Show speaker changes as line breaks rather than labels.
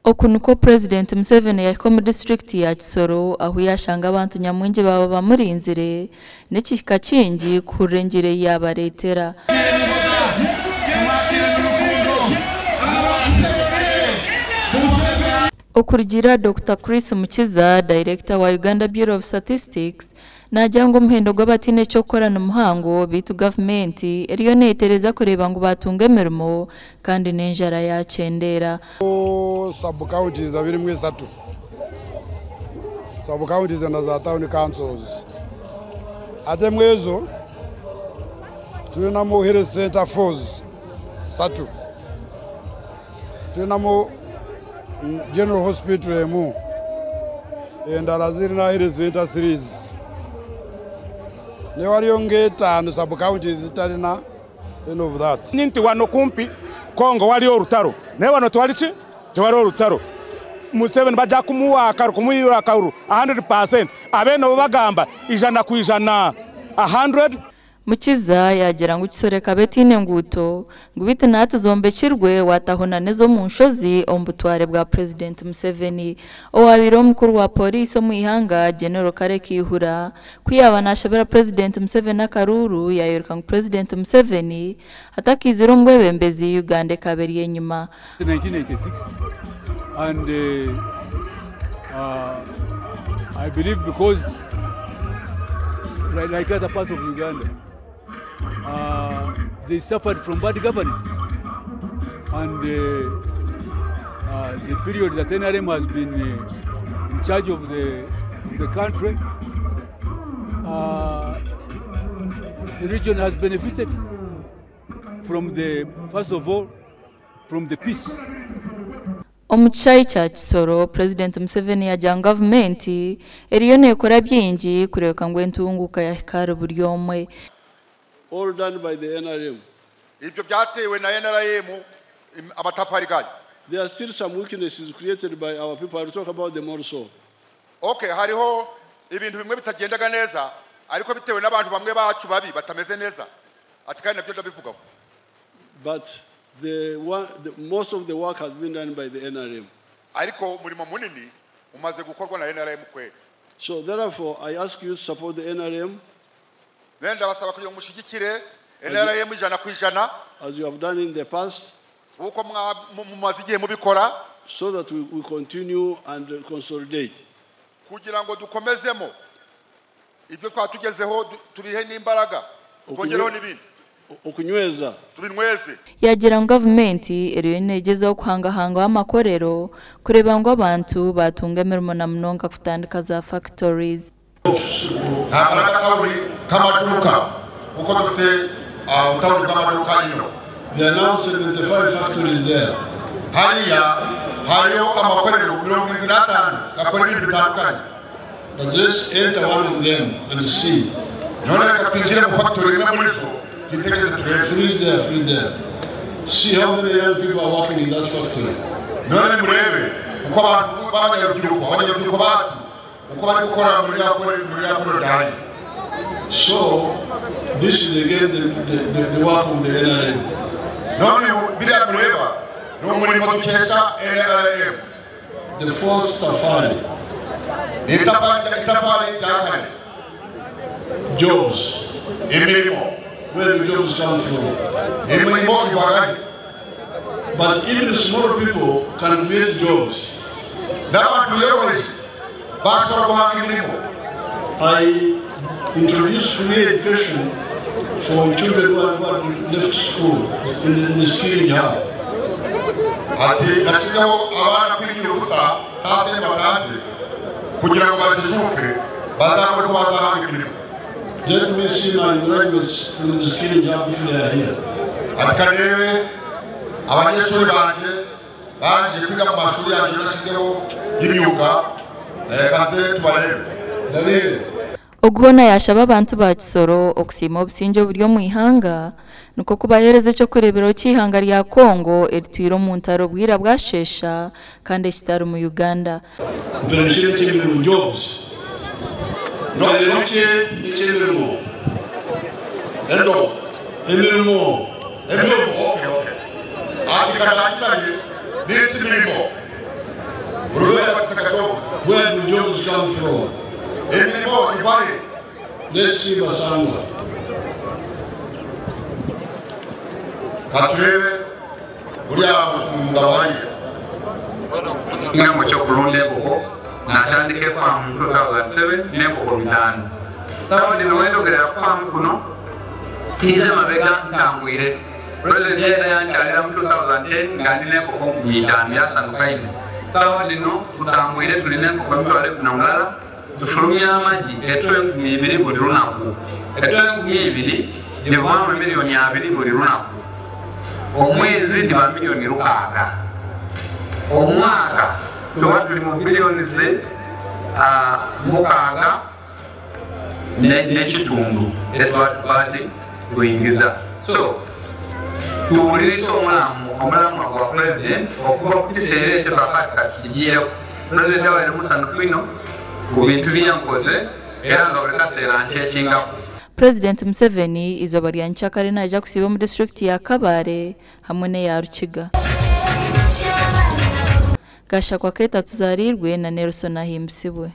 okunuko President Museveni yako mu district ya Kisoro aho yashanga abantu nyamwingi baba bamurinzire n'ikika kingi kurengere yabaretera Okurgira Dr. Chris Mukiza, Director wa Uganda Bureau of Statistics, najyango muhendo gw'abatine cyo korana umuhango bitu government eriyo netereza kureba ngo batunge mirimo kandi nenjara yacendera.
Sub counties abiri mu 3. Sub counties na za town councils. Ate mwezo tuna mu health center force 3. Tuna mu General Hospital emu endala zirina health center series. Ne waliyo tano sub counties zitalina end of that.
Ninti wano kumpi Kongo waliyo rutaro. Ne wano twalichi twali rutaro. Museveni baja kumuwaka kumuyira 100%. Abeno bagamba ijana ku ijana 100.
Mukiza yagera ngo kisoreka betine nguto ngubite nati zombekirwe watahona nezo mu nshozi ombutware bwa President Museveni owabiro mukuru wa police mu ihanga General Kareki Ihura kuyabanashabira President Museveni akaruru yayoruka ngo President Museveni atakizira umwebembezi Uganda kaberiye nyuma
1986 and I believe because like other parts of Uganda they suffered from bad governance, and the period that NRM has been in charge of the country, the region has benefited from first of all, from the peace.
Omuchai cha Kisoro, President Museveni yajya government eriyo nekora byingi kureka ngo entunguka ya hikara buri omwe.
All done by the NRM.
Ibyo byatewe na NRM amatafari gaje.
There are still some weaknesses created by our people. I'll talk about them also.
Okay, hariho ibintu bimwe bitagendaga neza ariko bitewe n'abantu bamwe bacu babi batameze neza. Atikane nabyo ndabivugaho.
But most of the work has been done by the NRM.
Ariko umurimo munini umaze gukorwa na NRM kwe.
So therefore I ask you to support the NRM.
Nenda basaba kugira umushigikire NRM ijana ku ijana
as you have done in the past.
Uko mumazigiye mubikora
so that we continue and consolidate.
Kugira ngo dukomezemo ibyo twatugezeho tubihe n'imbaraga kongereho n'ibindi.
Okunyweza
tubinweze
yagira ngo government eriyo negezaho kuhangahanga amakorero kureba ngo abantu batunga mirimo na mnonga kutandika za factories.
Kamaduka uko dufite utawuri bw'amaduka nyino.
There are now 75 factories there.
Hariyo amakorero 75 gakora ibintu bitandukanye.
But just enter one of them and see.
None reka twinjire mu factory imwe muri zo.
Free there. See how many young people are working in that factory.
None murebe uko abantu abanyarubyiruko bacu uko bari gukora muri yakora ryari.
So this is again the work of the NRM.
None biriya mureba no murimo dukesha NRM.
The fourth safari.
Itafari ryakane.
Jobs.
Imirimo.
Where the jobs come from. But even small people can create jobs. I introduced free education for children who had left school in the skilling hub. Let me see my graduates from the skilling hub if they are here.
Atkaneve abanyeshuri banje kwiga mu mashuri yanjye nashizeho y'imyuga kanze tubarebe.
Ogubona yashaba abantu ba Kisoro okusima obusinjo buryo mu ihanga nuko kubahereze cyo kurebero cy'ihanga rya Kongo eritwiro mu ntaro bwira bwashesha kandi kitaro mu Uganda.
Operation cy'ibintu jobs.
No, imirimo.
Imirimo.
Okay. Asikana isari n'imirimo.
Where do jobs come from? Let's see Masanga.
Ngambo chokulonde boko natandike farm 2007 nembo bitano sawa dinowendo kera farm kuno tize mabega ntangwire president yera yanchalira mu 2010 ngandi nembo ko bitano yasanuka ine sawa dino tutangwire tulinengo kwa mtu wale kunangala tufurumya amaji etwe ngibiri buli runaku etwe ngibiri ndiwa milioni 2 buli runaku omwezi ndiba milioni rukaga omwaka tuba tuli mu bilioni ze mukaga n'ekitundu etwatubasi kuyingiza so tuwuliriza omulamu gwa president okuva ku kiseera ekyo kakati kakigiireko president abaire musanhufu ino ku bintu byenkoze era nga buli kaseera nkyekingako.
President Museveni izoba rya Nkyakare najja kusiba mu district ya Kabare hamwe n'eya Rukiga. Gashakwa Keta tuzarirwe na Nelson Ahimbisibwe.